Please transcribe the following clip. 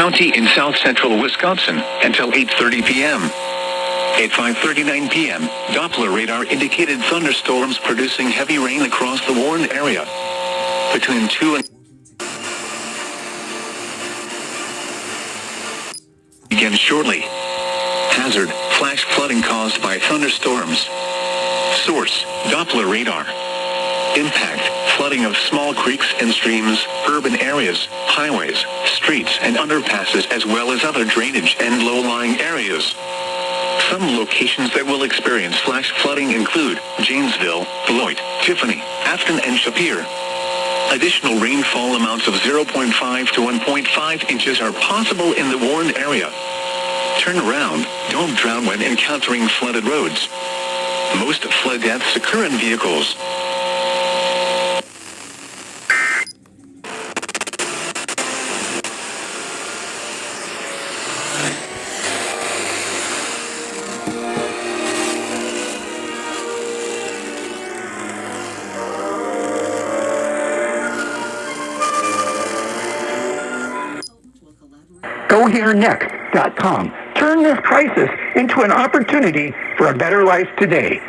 County in south-central Wisconsin until 8:30 p.m. At 5:39 p.m., Doppler radar indicated thunderstorms producing heavy rain across the warned area. Between 2 and begin shortly. Hazard, flash flooding caused by thunderstorms. Source, Doppler radar. Impact, flooding of small creeks and streams, urban areas, highways, streets and underpasses as well as other drainage and low-lying areas. Some locations that will experience flash flooding include Janesville, Beloit, Tiffany, Afton and Shapiro. Additional rainfall amounts of 0.5 to 1.5 inches are possible in the warned area. Turn around, don't drown when encountering flooded roads. Most flood deaths occur in vehicles. GoHereNext.com. Turn this crisis into an opportunity for a better life today.